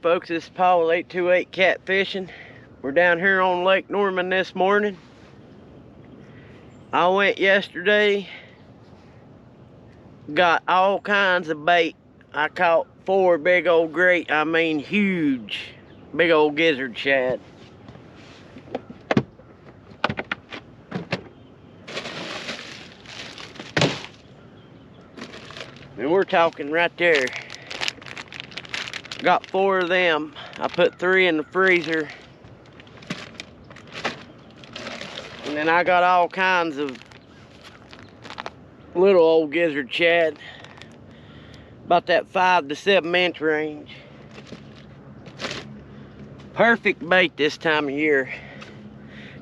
folks, this is Paul with 828 Catfishing. We're down here on Lake Norman this morning. I went yesterday, got all kinds of bait. I caught 4 big old huge, big old gizzard shad. And we're talking right there. Got 4 of them. I put 3 in the freezer. And then I got all kinds of little old gizzard shad. About that 5 to 7 inch range. Perfect bait this time of year.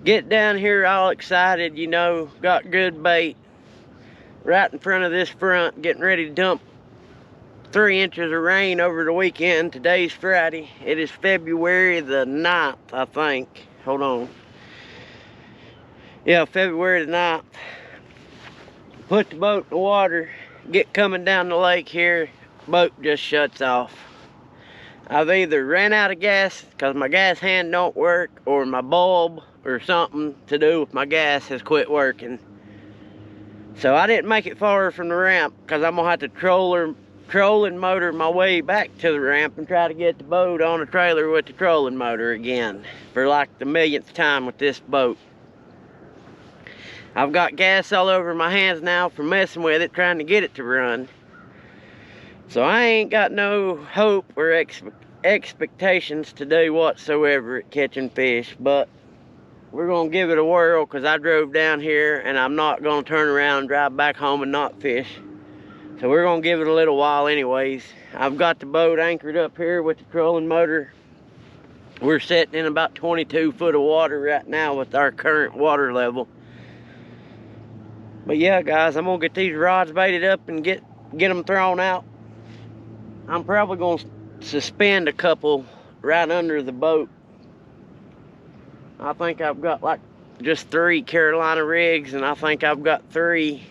Get down here all excited, you know, got good bait. Right in front of this front, getting ready to dump 3 inches of rain over the weekend. Today's Friday. It is February the 9th, I think. Hold on. Yeah, February the 9th. Put the boat in the water, get coming down the lake here, boat just shuts off. I've either ran out of gas because my gas hand don't work, or my bulb or something to do with my gas has quit working. So I didn't make it far from the ramp because I'm gonna have to trolling motor my way back to the ramp and try to get the boat on a trailer with the trolling motor again for like the millionth time with this boat. I've got gas all over my hands now from messing with it, trying to get it to run. So I ain't got no hope or expectations to do whatsoever at catching fish, but we're gonna give it a whirl because I drove down here and I'm not gonna turn around and drive back home and not fish. So we're gonna give it a little while anyways. I've got the boat anchored up here with the trolling motor. We're sitting in about 22 foot of water right now with our current water level. But yeah, guys, I'm gonna get these rods baited up and get them thrown out. I'm probably gonna suspend a couple right under the boat. I think I've got like just 3 Carolina rigs, and I think I've got 3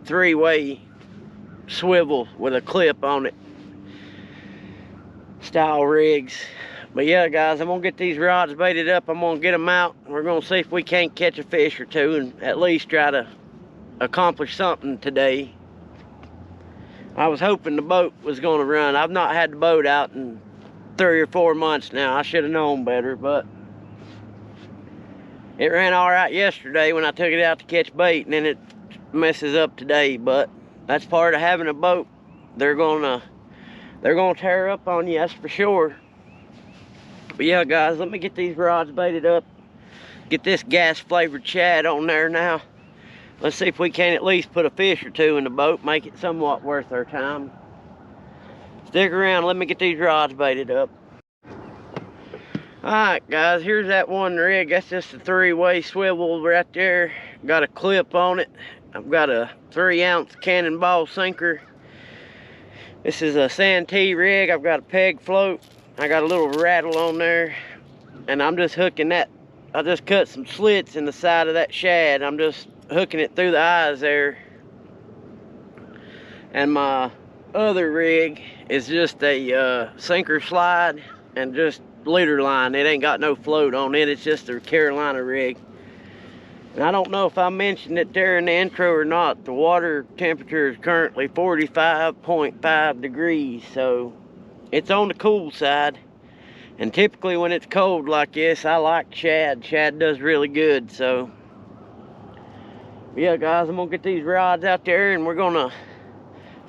3-way swivel with a clip on it style rigs. But yeah, guys, I'm gonna get these rods baited up. I'm gonna get them out. We're gonna see if we can't catch a fish or 2 and at least try to accomplish something today. I was hoping the boat was gonna run. I've not had the boat out in 3 or 4 months now. I should have known better, but it ran all right yesterday when I took it out to catch bait, and then it messes up today. But that's part of having a boat. They're gonna tear up on you, that's for sure. But yeah, guys, let me get these rods baited up, get this gas flavored shad on there now. Let's see if we can at least put a fish or 2 in the boat, make it somewhat worth our time. Stick around, let me get these rods baited up. Alright, guys, here's that one rig. That's just a 3-way swivel right there. Got a clip on it. I've got a 3-ounce cannonball sinker. This is a Santee rig. I've got a peg float. I got a little rattle on there. And I'm just hooking that. I just cut some slits in the side of that shad. I'm just hooking it through the eyes there. And my other rig is just a sinker slide and just leader line. It ain't got no float on it. It's just a Carolina rig. And I don't know if I mentioned it there in the intro or not. The water temperature is currently 45.5 degrees, so it's on the cool side. And typically when it's cold like this, I like shad. Shad does really good. So yeah, guys, I'm gonna get these rods out there and we're gonna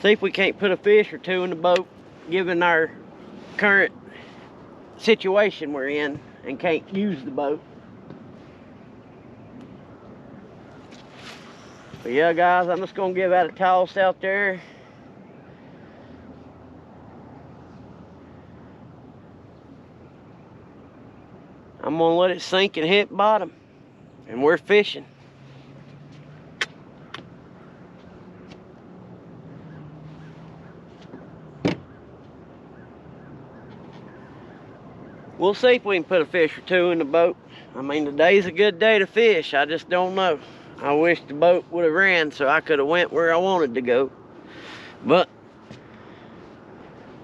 see if we can't put a fish or 2 in the boat, given our current situation we're in and can't use the boat. But yeah, guys, I'm just gonna give that a toss out there. I'm gonna let it sink and hit bottom, and we're fishing. We'll see if we can put a fish or 2 in the boat. I mean, today's a good day to fish. I just don't know. I wish the boat would have ran so I could have went where I wanted to go. But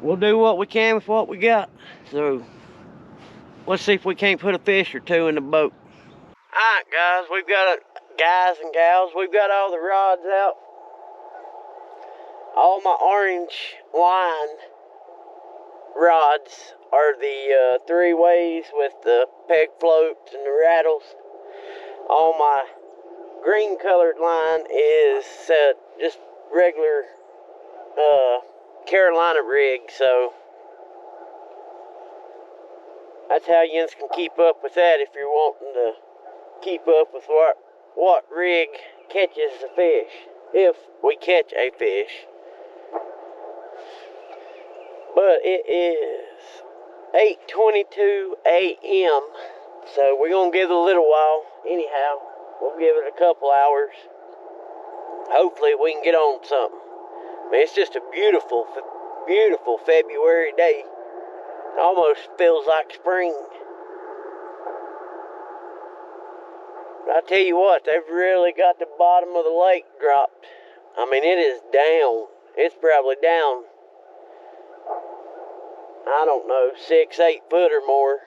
we'll do what we can with what we got. So let's see if we can't put a fish or two in the boat. Alright guys, guys and gals, we've got all the rods out. All my orange line rods are the 3-ways with the peg floats and the rattles. All my green colored line is just regular Carolina rig, so that's how you can keep up with that if you're wanting to keep up with what rig catches the fish, if we catch a fish. But it is 8:22 a.m. so we're gonna give it a little while. Anyhow, we'll give it a couple hours. Hopefully we can get on something. I mean, it's just a beautiful, beautiful February day. It almost feels like spring. But I tell you what, they've really got the bottom of the lake dropped. I mean, it is down. It's probably down, I don't know, 6-8 foot or more.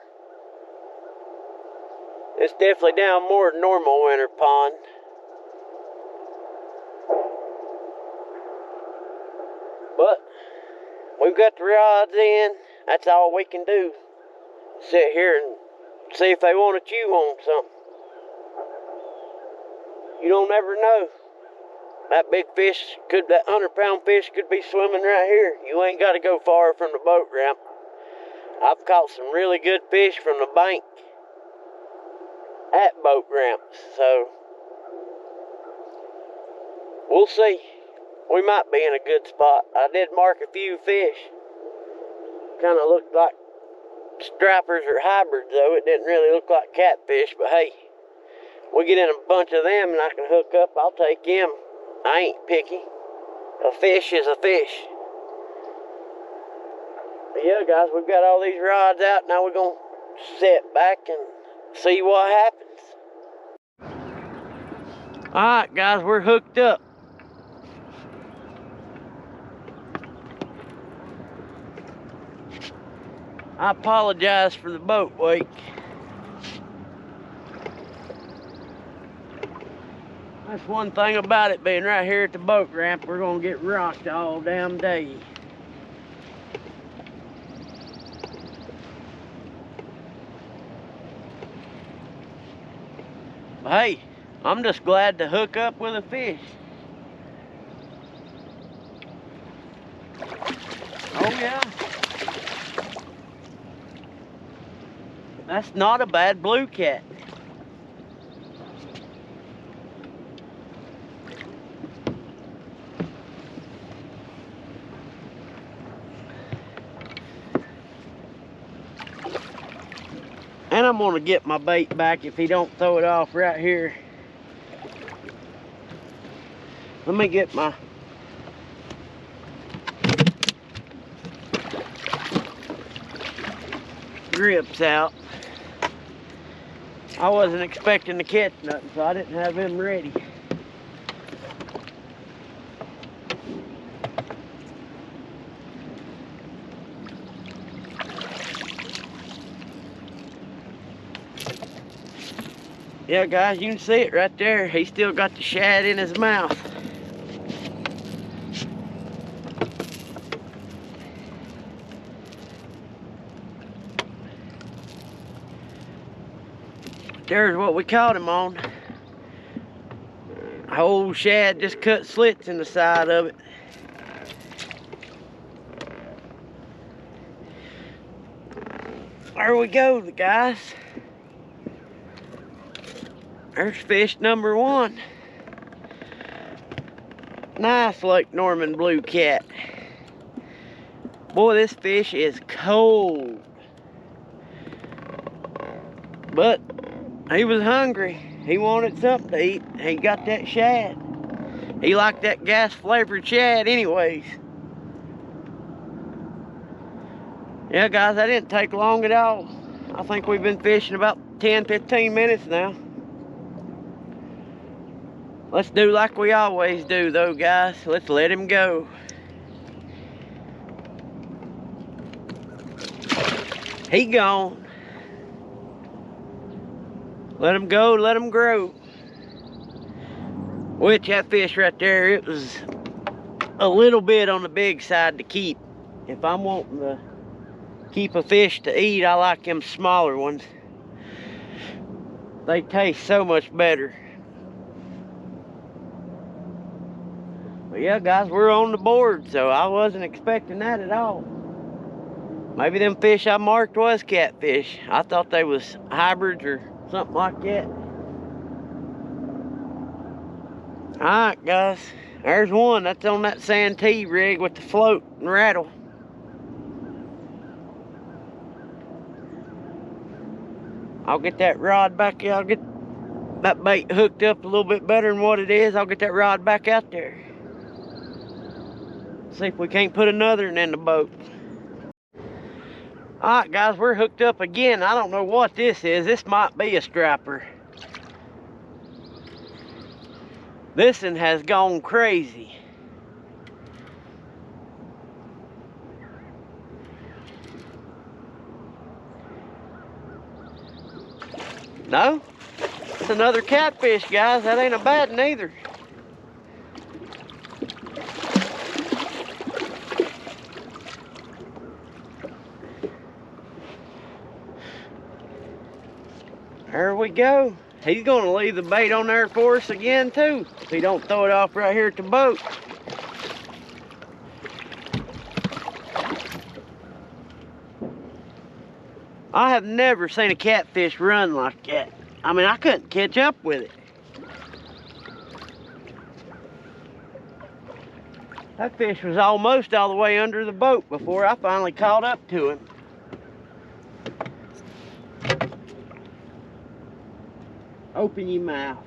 It's definitely down more than normal winter pond. But we've got the rods in. That's all we can do. Sit here and see if they want to chew on something. You don't ever know. That big fish that 100-pound fish could be swimming right here. You ain't got to go far from the boat ramp. I've caught some really good fish from the bank at boat ramps, so we'll see. We might be in a good spot. I did mark a few fish. Kind of looked like stripers or hybrids, though. It didn't really look like catfish, but hey, we get in a bunch of them and I can hook up, I'll take them. I ain't picky. A fish is a fish. But yeah, guys, we've got all these rods out. Now we're going to sit back and see what happens. Alright, guys, we're hooked up. I apologize for the boat wake. That's one thing about it being right here at the boat ramp. We're gonna get rocked all damn day. But hey, I'm just glad to hook up with a fish. Oh yeah. That's not a bad blue cat. And I'm gonna get my bait back if he don't throw it off right here. Let me get my grips out. I wasn't expecting to catch nothing, so I didn't have them ready. Yeah, guys, you can see it right there. He still got the shad in his mouth. There's what we caught him on. Whole shad just cut slits in the side of it. There we go, guys. There's fish number one. Nice Lake Norman blue cat. Boy, this fish is cold. But he was hungry. He wanted something to eat. He got that shad. He liked that gas flavored shad anyways. Yeah, guys, that didn't take long at all. I think we've been fishing about 10-15 minutes now. Let's do like we always do though, guys. Let's let him go. He gone. Let him go, let him grow. Which that fish right there, it was a little bit on the big side to keep. If I'm wanting to keep a fish to eat, I like them smaller ones. They taste so much better. But yeah, guys, we're on the board, so I wasn't expecting that at all. Maybe them fish I marked was catfish. I thought they was hybrids or something like that. Alright, guys, there's one. That's on that Santee rig with the float and rattle. I'll get that rod back. I'll get that bait hooked up a little bit better than what it is. I'll get that rod back out there. See if we can't put another one in the boat. Alright, guys, we're hooked up again. I don't know what this is. This might be a striper. This one has gone crazy. No, it's another catfish, guys. That ain't a bad one either. There we go. He's gonna leave the bait on there for us again too, if he don't throw it off right here at the boat. I have never seen a catfish run like that. I mean, I couldn't catch up with it. That fish was almost all the way under the boat before I finally caught up to him. Open your mouth.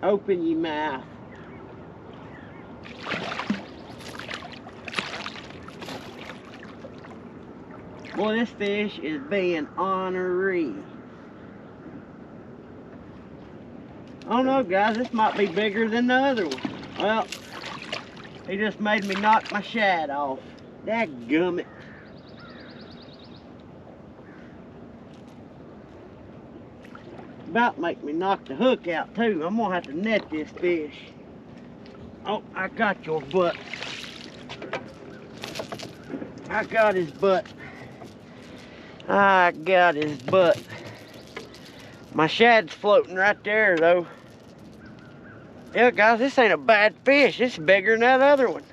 Open your mouth. Boy, this fish is being ornery. Oh no, guys, this might be bigger than the other one. Well, he just made me knock my shad off. Dadgummit. About make me knock the hook out too. I'm gonna have to net this fish. Oh, I got your butt. I got his butt. I got his butt. My shad's floating right there though. Yeah, guys, this ain't a bad fish. It's bigger than that other one.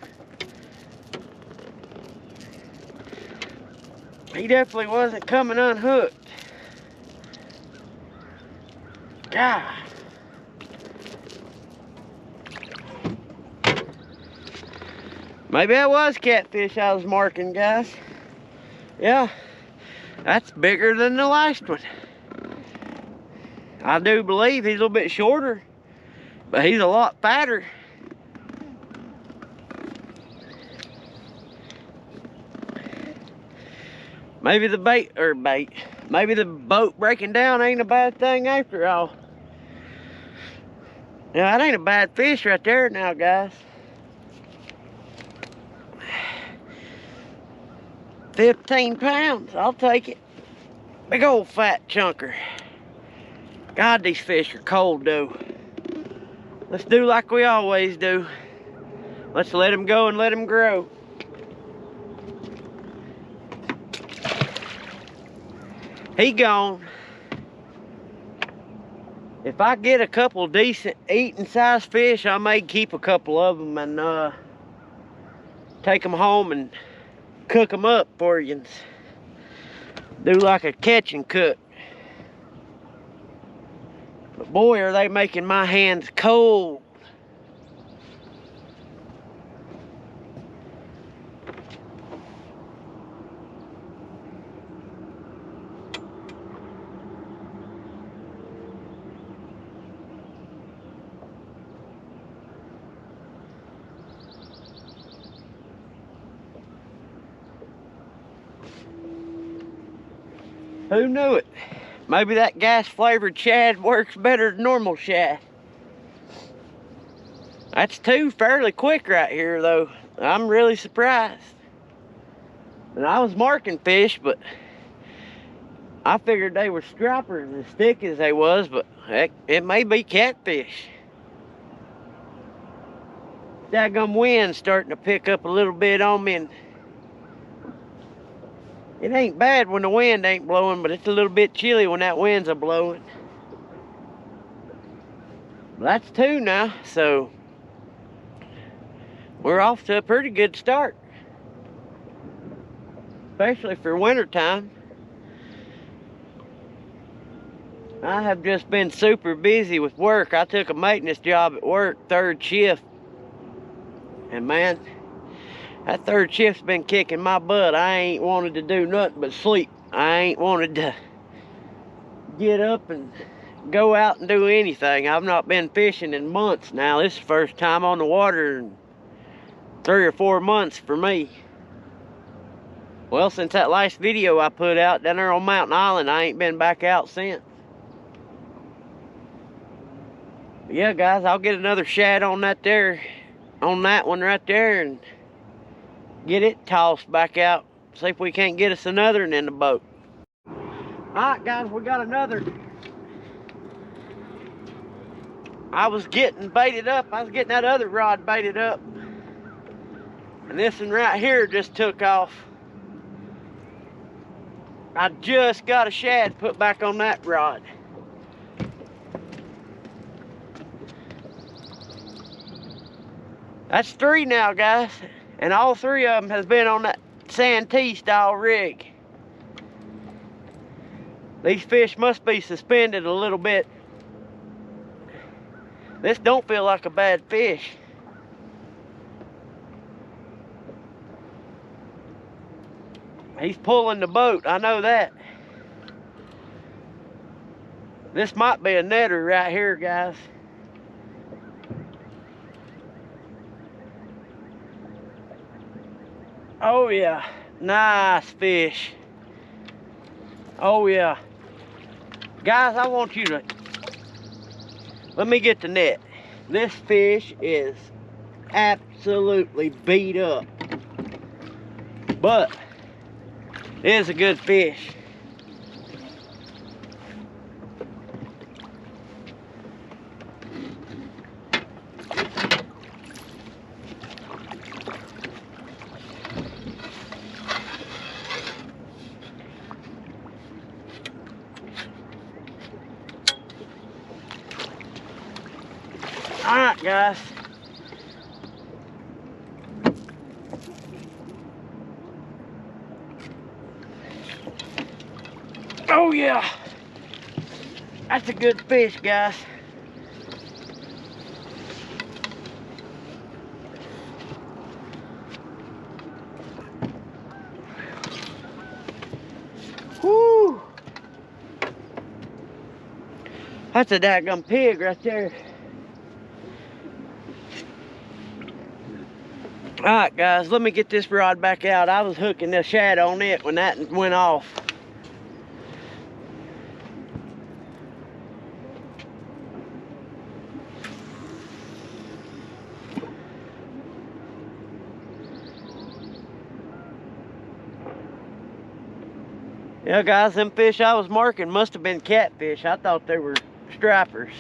He definitely wasn't coming unhooked. God. Maybe that was catfish I was marking, guys. Yeah, that's bigger than the last one. I do believe he's a little bit shorter, but he's a lot fatter. Maybe the maybe the boat breaking down ain't a bad thing after all. Yeah, that ain't a bad fish right there now, guys. 15 pounds, I'll take it. Big old fat chunker. God, these fish are cold though. Let's do like we always do. Let's let them go and let them grow. He gone. If I get a couple decent eating size fish, I may keep a couple of them and take them home and cook them up for you. Do like a catch and cook. But boy, are they making my hands cold. Who knew it? Maybe that gas flavored shad works better than normal shad. That's two fairly quick right here though. I'm really surprised. And I was marking fish, but I figured they were stripers as thick as they was, but heck, it may be catfish. Daggum wind's starting to pick up a little bit on me, and it ain't bad when the wind ain't blowing, but it's a little bit chilly when that wind's a blowing. That's 2 now, so we're off to a pretty good start, especially for winter time. I have just been super busy with work. I took a maintenance job at work, 3rd shift, and man, that 3rd shift's been kicking my butt. I ain't wanted to do nothing but sleep. I ain't wanted to get up and go out and do anything. I've not been fishing in months now. This is the first time on the water in 3 or 4 months for me. Well, since that last video I put out down there on Mountain Island, I ain't been back out since. But yeah, guys, I'll get another shad on that there, on that one right there, and get it tossed back out. See if we can't get us another one in the boat. Alright, guys, we got another. I was getting baited up. I was getting that other rod baited up, and this one right here just took off. I just got a shad put back on that rod. That's 3 now, guys, and all 3 of them has been on that Santee style rig. These fish must be suspended a little bit. This don't feel like a bad fish. He's pulling the boat, I know that. This might be a netter right here, guys. Oh yeah, nice fish. Oh yeah. Guys, I want you to, let me get the net. This fish is absolutely beat up, but it is a good fish. All right, guys. Oh yeah, that's a good fish, guys. Whoo! That's a daggum pig right there. Alright, guys, let me get this rod back out. I was hooking the shad on it when that went off. Yeah, guys, them fish I was marking must have been catfish. I thought they were stripers.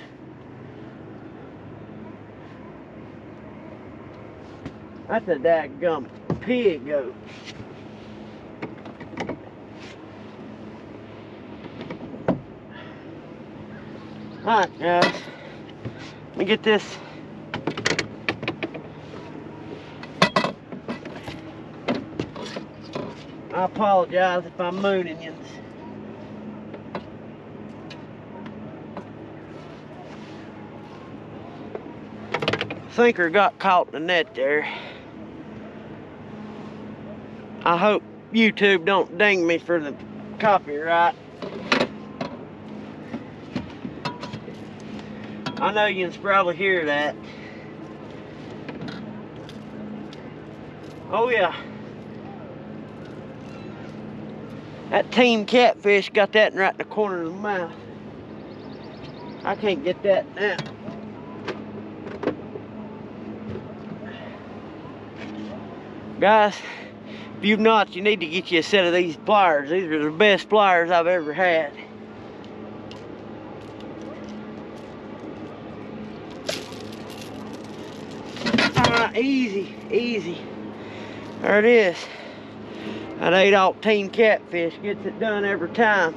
That's a daggum pig goat. Alright, guys. Let me get this. I apologize if I'm mooning you. Sinker got caught in the net there. I hope YouTube don't ding me for the copyright. I know you can probably hear that. Oh yeah. That team catfish got that right in the corner of the mouth. I can't get that now. Guys, If you've not, you need to get you a set of these pliers. These are the best pliers I've ever had. Easy, easy. There it is. That 8-octane catfish gets it done every time.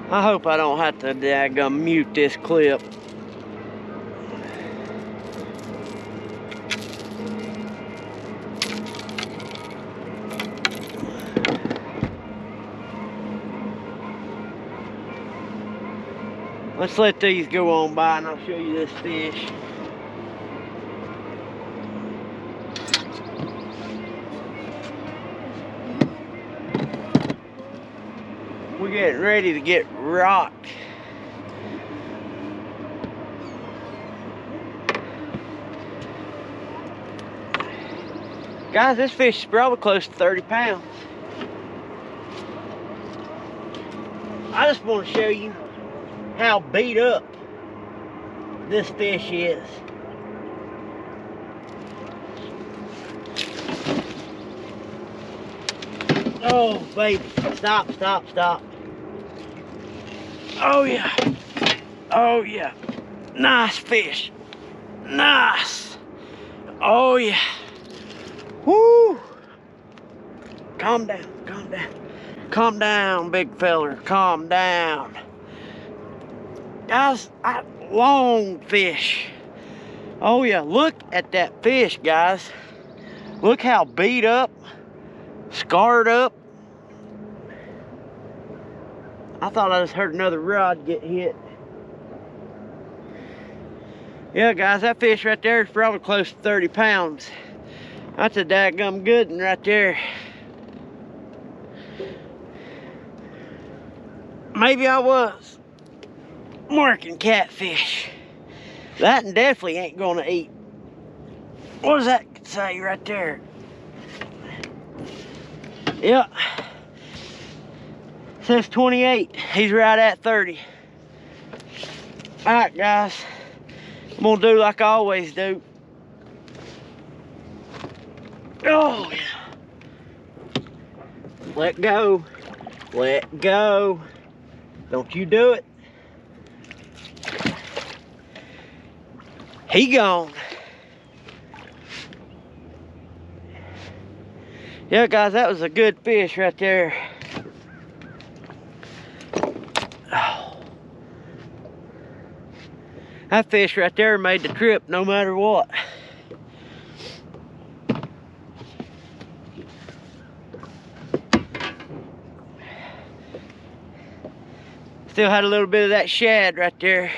I hope I don't have to daggum mute this clip. Let's let these go on by and I'll show you this fish. We're getting ready to get rocked. Guys, this fish is probably close to 30 pounds. I just want to show you how beat up this fish is. Oh, baby. Stop, stop, stop. Oh, yeah. Oh, yeah. Nice fish. Nice. Oh, yeah. Woo. Calm down, calm down. Calm down, big feller. Calm down. Guys, long fish. Oh, yeah. Look at that fish, guys. Look how beat up, scarred up. I thought I just heard another rod get hit. Yeah, guys, that fish right there is probably close to 30 pounds. That's a dadgum good one right there. Maybe I was marking catfish. That one definitely ain't gonna eat. What does that say right there? Yeah. Says 28. He's right at 30. Alright, guys. I'm gonna do like I always do. Oh, yeah. Let go. Let go. Don't you do it. He gone. Yeah, guys, that was a good fish right there. Oh. That fish right there made the trip no matter what. Still had a little bit of that shad right there.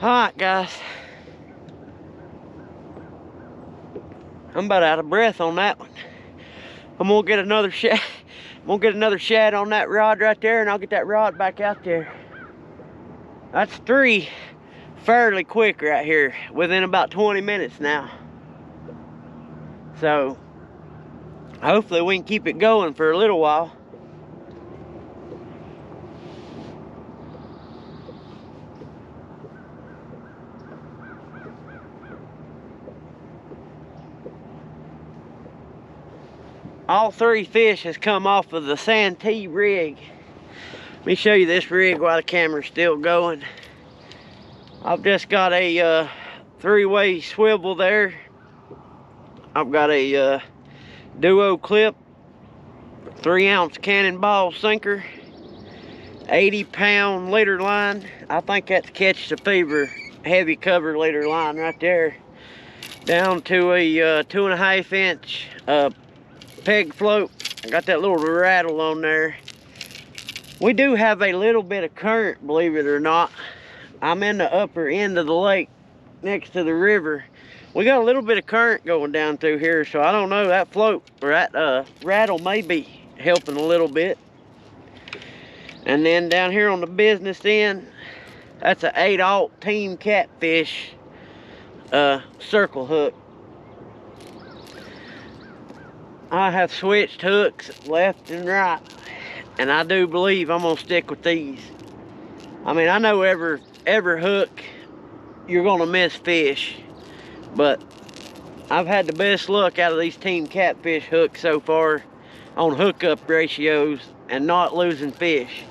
Alright, guys. I'm about out of breath on that one. I'm gonna get another shad. I'm gonna get another shad on that rod right there, and I'll get that rod back out there. That's 3 fairly quick right here, within about 20 minutes now. So hopefully we can keep it going for a little while. All 3 fish has come off of the Santee rig. Let me show you this rig while the camera's still going. I've just got a 3-way swivel there. I've got a duo clip, 3-ounce cannonball sinker, 80-pound leader line. I think that's Catch the Fever heavy cover leader line right there. Down to a 2.5-inch peg float. I got that little rattle on there. We do have a little bit of current, believe it or not. I'm in the upper end of the lake next to the river. We got a little bit of current going down through here, so I don't know, that float or that rattle may be helping a little bit. And then down here on the business end, that's an 8-aught team catfish circle hook. I have switched hooks left and right, and I do believe I'm gonna stick with these. I mean, I know every every hook you're gonna miss fish, but I've had the best luck out of these Team Catfish hooks so far on hookup ratios and not losing fish.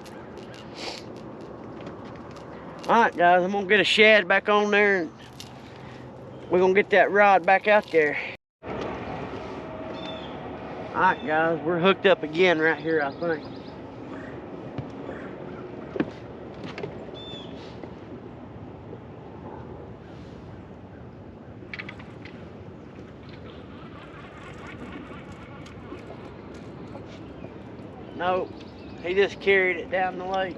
Alright guys, I'm gonna get a shad back on there and we're gonna get that rod back out there. Alright guys, we're hooked up again right here, I think. Nope, he just carried it down the lake.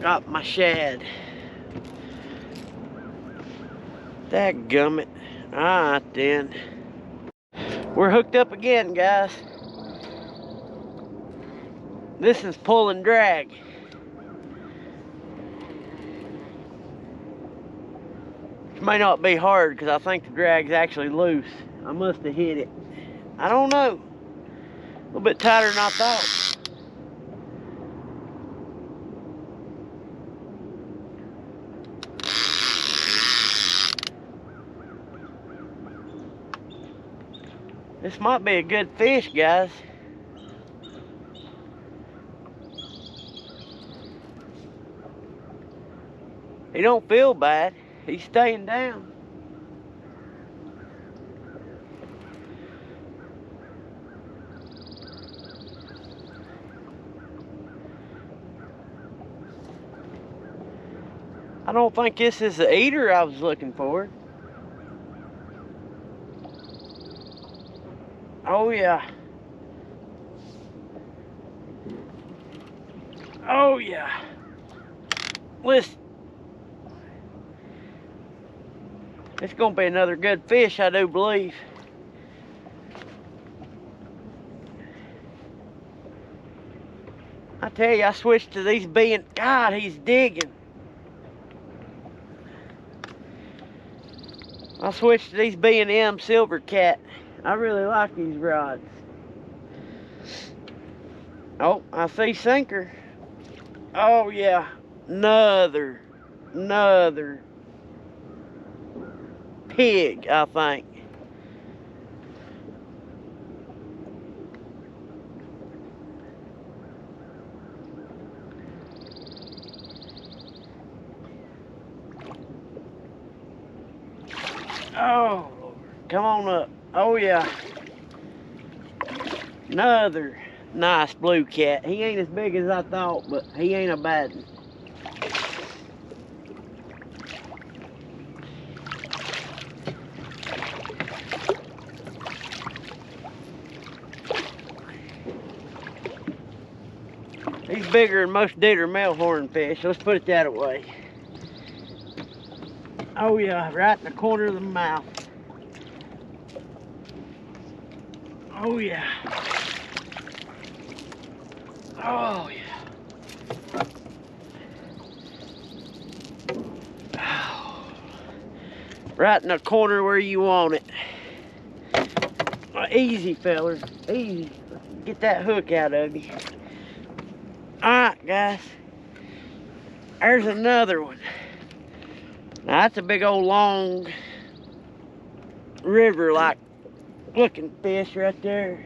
Got my shad. Dadgummit. Alright then. We're hooked up again, guys. This is pull and drag. It may not be hard because I think the drag's actually loose. I must have hit it. I don't know. A little bit tighter than I thought. This might be a good fish, guys. He don't feel bad. He's staying down. I don't think this is the eater I was looking for. Oh yeah. Oh yeah. Listen. It's gonna be another good fish, I do believe. I tell you, I switched to these being, God, he's digging. I switched to these B&M Silver Cat. I really like these rods. Oh, I see sinker. Oh yeah, another pig, I think. Oh, come on up. Oh yeah. Another nice blue cat. He ain't as big as I thought, but he ain't a bad one. He's bigger than most Dieter Melhorn fish. Let's put it that way. Oh yeah, right in the corner of the mouth. Oh yeah. Oh yeah. Oh. Right in the corner where you want it. Easy, fellers. Easy. Get that hook out of you. Alright, guys. There's another one. Now that's a big old long river like looking fish right there.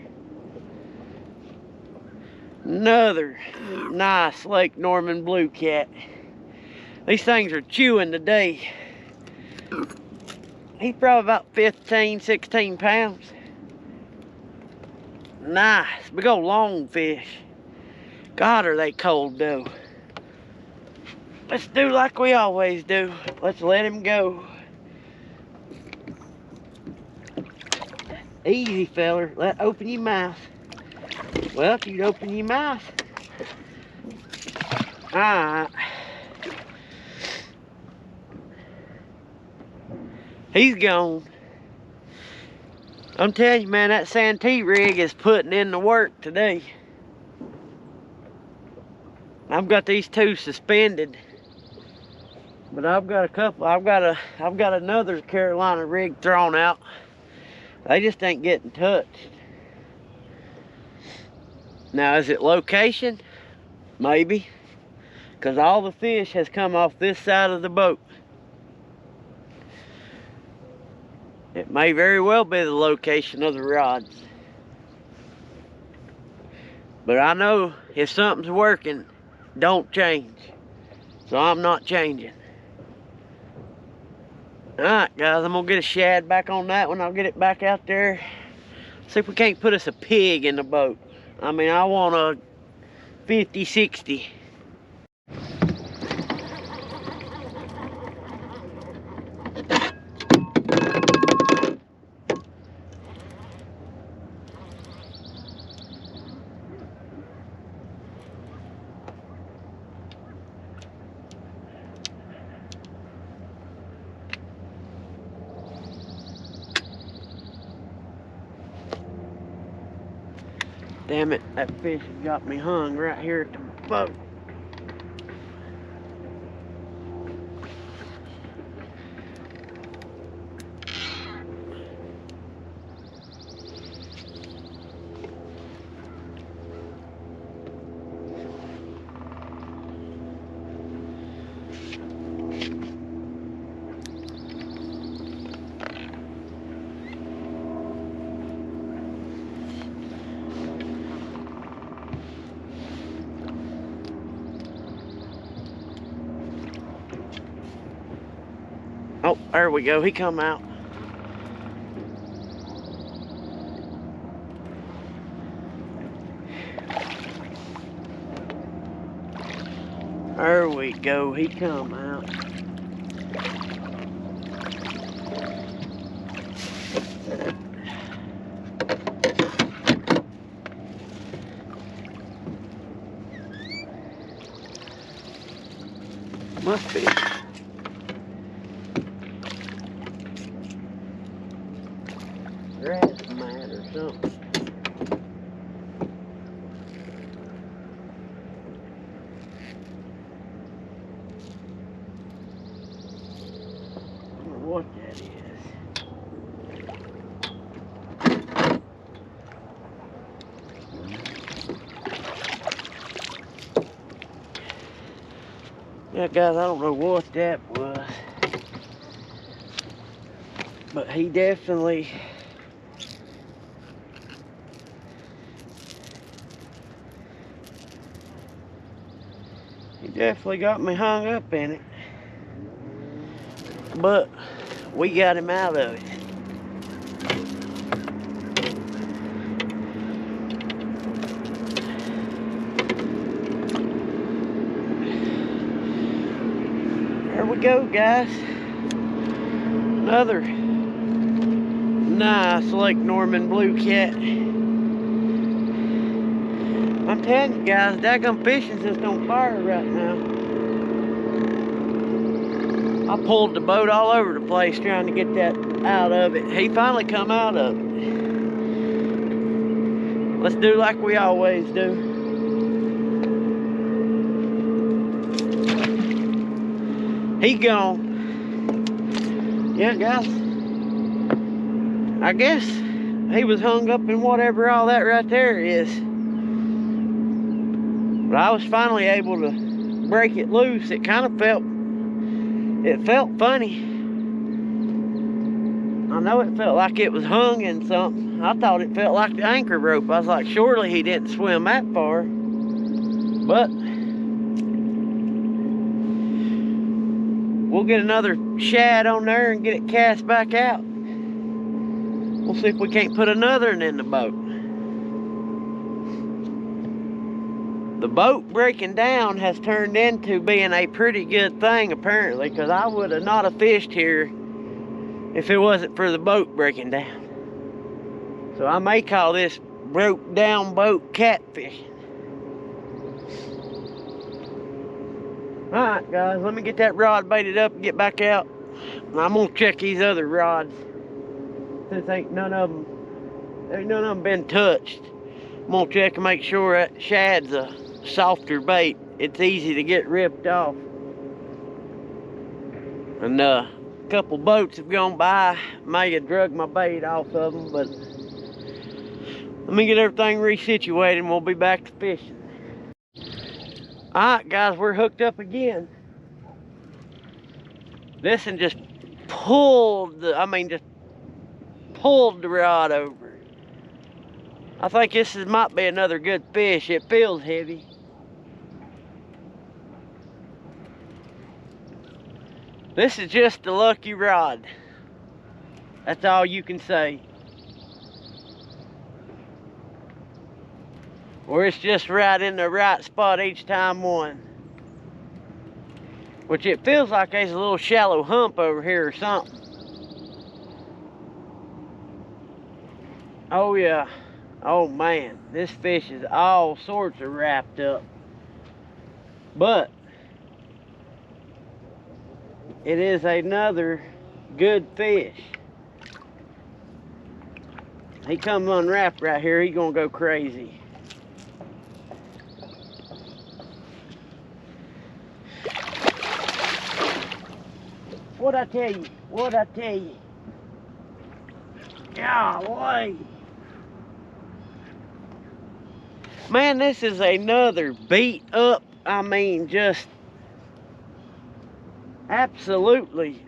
Another nice Lake Norman blue cat. These things are chewing today. He's probably about 15, 16 pounds. Nice, big old long fish. God, are they cold though. Let's do like we always do. Let's let him go. Easy, feller. Open your mouth. Well, if you'd open your mouth. Alright. He's gone. I'm telling you, man, that Santee rig is putting in the work today. I've got these two suspended. But I've got a couple. I've got another Carolina rig thrown out. They just ain't getting touched. Now, is it location Maybe. Because all the fish has come off this side of the boat. It may very well be the location of the rods. But I know if something's working, don't change. So I'm not changing. Alright guys, I'm gonna get a shad back on that one. I'll get it back out there. See if we can't put us a pig in the boat. I mean, I want a 50, 60. Damn it, that fish has got me hung right here at the boat. Oh, there we go. He come out. There we go. He come out. Must be. Grass mat or something. I don't know what that is. Yeah, guys, I don't know what that was, but he definitely got me hung up in it, but we got him out of it. There we go, guys. Another nice Lake Norman blue cat. I'm telling you guys, daggum fishing's just on fire right now. I pulled the boat all over the place trying to get that out of it. He finally come out of it. Let's do like we always do. He gone. Yeah, guys. I guess he was hung up in whatever all that right there is. But I was finally able to break it loose. It kind of felt funny. I know it felt like it was hung in something. I thought it felt like the anchor rope. I was like, surely he didn't swim that far. But we'll get another shad on there and get it cast back out. We'll see if we can't put another one in the boat. The boat breaking down has turned into being a pretty good thing, apparently, because I would have not have fished here if it wasn't for the boat breaking down. So I may call this broke down boat catfishing. Alright guys, let me get that rod baited up and get back out. And I'm gonna check these other rods. Since ain't none of them been touched. I'm gonna check and make sure that shad's a softer bait. It's easy to get ripped off. And a couple boats have gone by. May have drug my bait off of them, but let me get everything resituated and we'll be back to fishing. Alright guys, we're hooked up again. This one just pulled just pulled the rod over. I think this might be another good fish. It feels heavy. This is just a lucky rod. That's all you can say. Or it's just right in the right spot each time one. Which it feels like there's a little shallow hump over here or something. Oh yeah. Oh man, this fish is all sorts of wrapped up. But it is another good fish. He comes unwrapped right here, he gonna go crazy. What'd I tell you? What'd I tell you? Golly. Man, this is another beat up, just absolutely.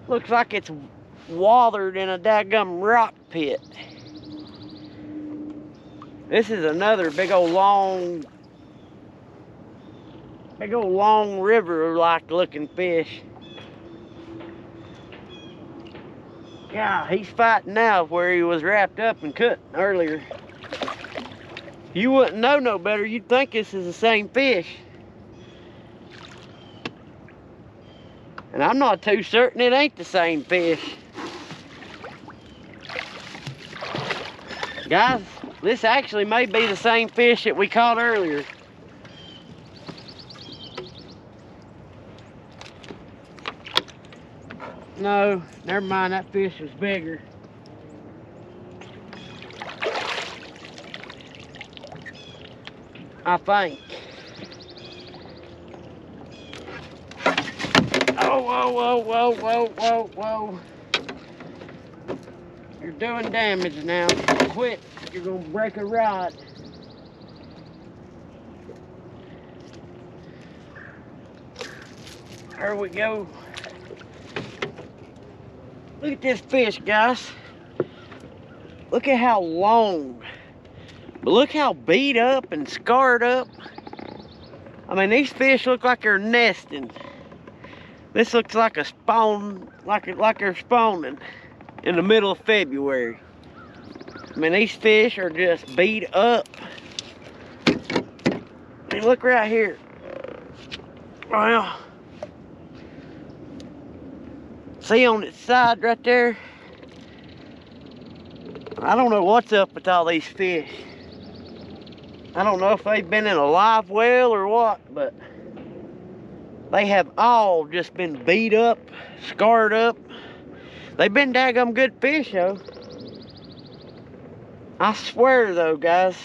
Looks like it's watered in a daggum rock pit. This is another big old long river-like looking fish. Yeah, he's fighting now where he was wrapped up and cut earlier. You wouldn't know no better. You'd think this is the same fish. And I'm not too certain it ain't the same fish. Guys, this actually may be the same fish that we caught earlier. No, never mind, that fish was bigger. I think. Oh, whoa, whoa, whoa, whoa, whoa, whoa. You're doing damage now. Quit, you're gonna break a rod. There we go. Look at this fish, guys. Look at how long. But look how beat up and scarred up. These fish look like they're nesting. This looks like a spawn, like they're spawning in the middle of February. These fish are just beat up. Look right here. Well, see on its side right there? I don't know what's up with all these fish. I don't know if they've been in a live well or what, but they have all just been beat up, scarred up. They've been daggum good fish though. I swear though, guys,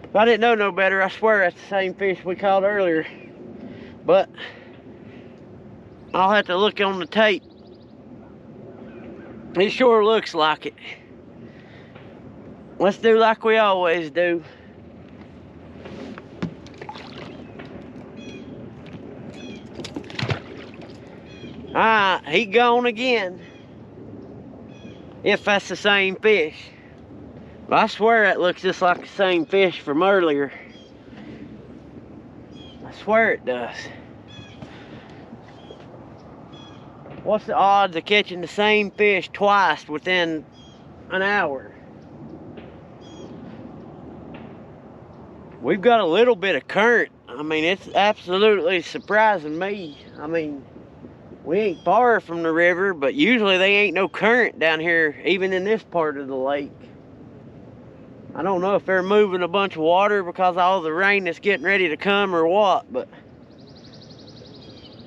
if I didn't know no better, I swear that's the same fish we caught earlier. But I'll have to look on the tape. It sure looks like it. Let's do like we always do. Alright, he gone again. If that's the same fish. But I swear that looks just like the same fish from earlier. I swear it does. What's the odds of catching the same fish twice within an hour? We've got a little bit of current. It's absolutely surprising me. We ain't far from the river, but usually they ain't no current down here, even in this part of the lake. I don't know if they're moving a bunch of water because of all the rain that's getting ready to come or what, but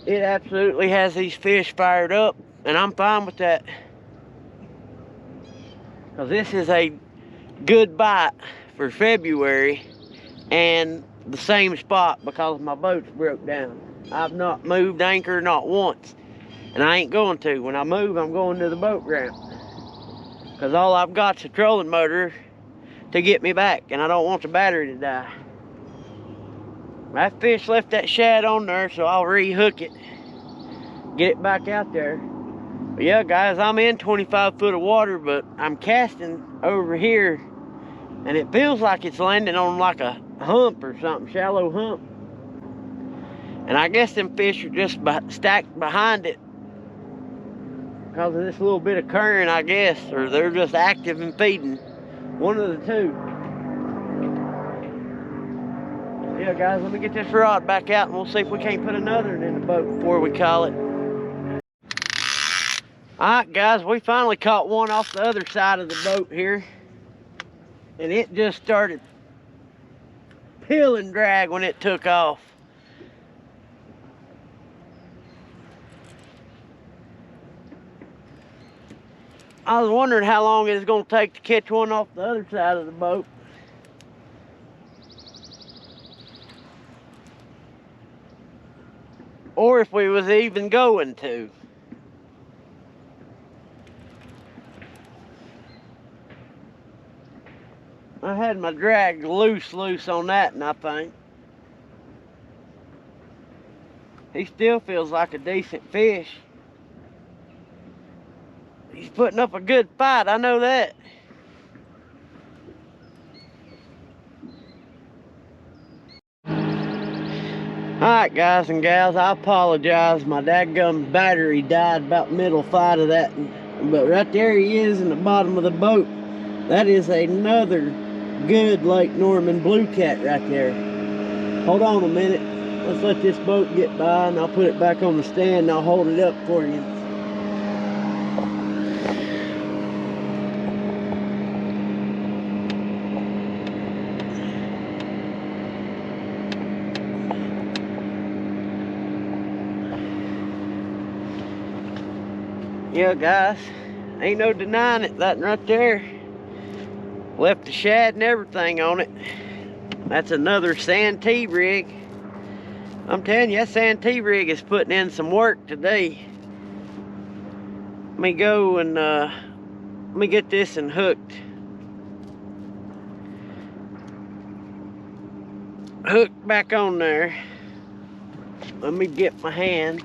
it absolutely has these fish fired up, and I'm fine with that. Because this is a good bite for February, and the same spot because my boat's broke down. I've not moved anchor not once, and I ain't going to. When I move, I'm going to the boat ramp, because all I've got's a trolling motor to get me back, and I don't want the battery to die. That fish left that shad on there, so I'll re-hook it, get it back out there. But yeah, guys, I'm in 25 foot of water, but I'm casting over here, and it feels like it's landing on like a hump or something, shallow hump. And I guess them fish are just stacked behind it because of this little bit of current, I guess, or they're just active and feeding. One of the two. Yeah, guys, let me get this rod back out and we'll see if we can't put another one in the boat before we call it. Alright, guys, we finally caught one off the other side of the boat here. And it just started peel and drag when it took off. I was wondering how long it was going to take to catch one off the other side of the boat. Or if we was even going to. I had my drag loose on that, and I think he still feels like a decent fish. He's putting up a good fight, I know that. Alright, guys and gals, I apologize. My dadgum battery died about middle fight of that. But right there he is in the bottom of the boat. That is another good Lake Norman blue cat right there. Hold on a minute. Let's let this boat get by and I'll put it back on the stand and I'll hold it up for you. Yeah, guys, ain't no denying it. That right there left the shad and everything on it. That's another Santee rig. I'm telling you, that Santee rig is putting in some work today. Let me go and let me get this and hooked. Hooked back on there. Let me get my hands.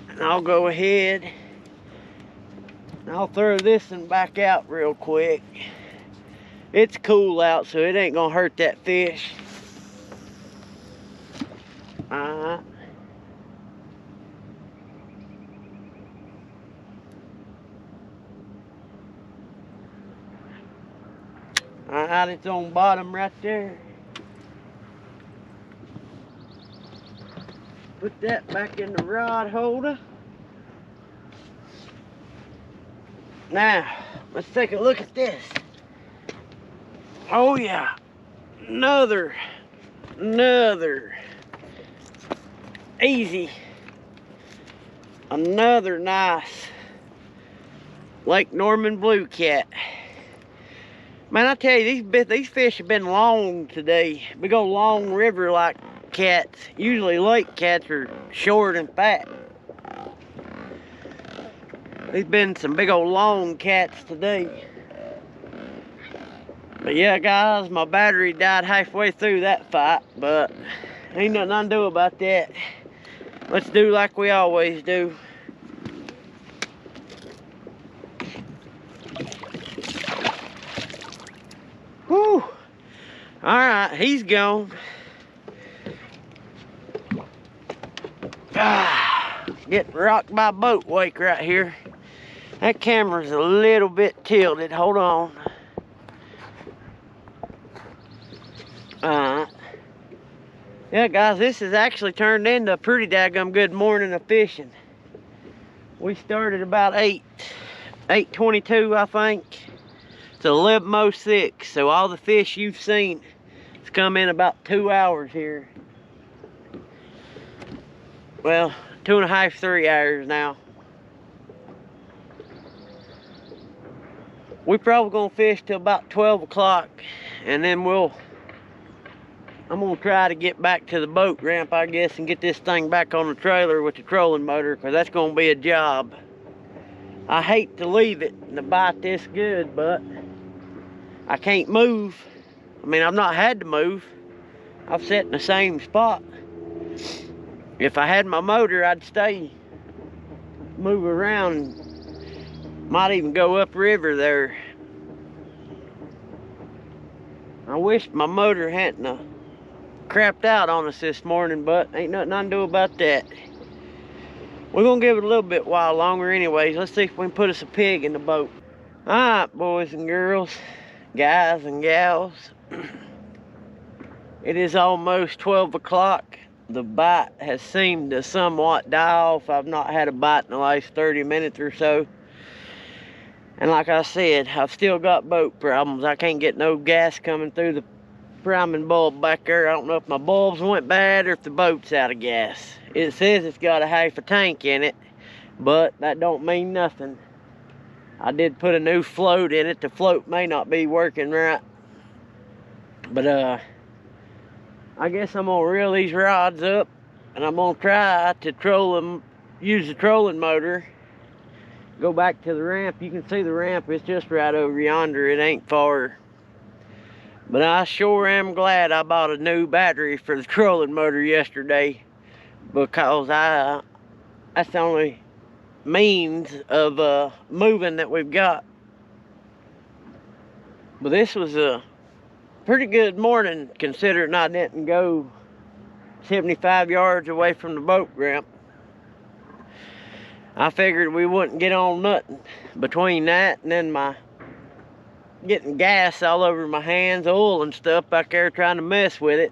And I'll go ahead and I'll throw this one back out real quick. It's cool out, so it ain't gonna hurt that fish. Alright. Alright, it's on bottom right there. Put that back in the rod holder. Now, let's take a look at this. Oh yeah, another easy, another nice Lake Norman blue cat. Man, I tell you, these fish have been long today. Big old long river like cats. Usually lake cats are short and fat. There's been some big old long cats today. But yeah, guys, my battery died halfway through that fight, but ain't nothing I can do about that. Let's do like we always do. Whew. Alright, he's gone. Getting rocked by a boat wake right here. That camera's a little bit tilted. Hold on. Yeah, guys, this has actually turned into a pretty daggum good morning of fishing. We started about 8:22, I think. It's 11:06, so all the fish you've seen has come in about 2 hours here. Well, 2.5, 3 hours now. We probably gonna fish till about 12 o'clock, and then we'll I'm gonna try to get back to the boat ramp, I guess, and get this thing back on the trailer with the trolling motor, because that's gonna be a job. I hate to leave it and to bite this good, but I can't move. I mean, I've not had to move. I've sat in the same spot. If I had my motor, I'd stay, move around, might even go upriver there. I wish my motor hadn't crapped out on us this morning, but ain't nothing I can do about that. We're gonna give it a little bit while longer anyways. Let's see if we can put us a pig in the boat. All right, boys and girls, guys and gals. It is almost 12 o'clock. The bite has seemed to somewhat die off. I've not had a bite in the last 30 minutes or so. And like I said, I've still got boat problems. I can't get no gas coming through the priming bulb back there. I don't know if my bulbs went bad or if the boat's out of gas. It says it's got a half a tank in it, but that don't mean nothing. I did put a new float in it. The float may not be working right. But I guess I'm gonna reel these rods up and I'm gonna try to troll them, use the trolling motor. Go back to the ramp. You can see the ramp, it's just right over yonder. It ain't far. But I sure am glad I bought a new battery for the trolling motor yesterday, because that's the only means of moving that we've got. But this was a pretty good morning, considering I didn't go 75 yards away from the boat ramp. I figured we wouldn't get on nothing between that and then my getting gas all over my hands, oil and stuff back there trying to mess with it.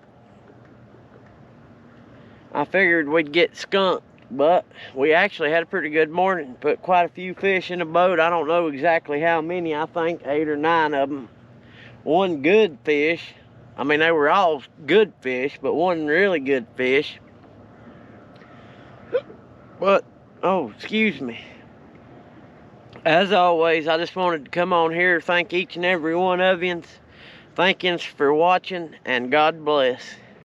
I figured we'd get skunked, but we actually had a pretty good morning. Put quite a few fish in the boat. I don't know exactly how many. I think 8 or 9 of them. One good fish. I mean, they were all good fish, but one really good fish. But oh, excuse me. As always, I just wanted to come on here, thank each and every one of you. Thank you for watching, and God bless.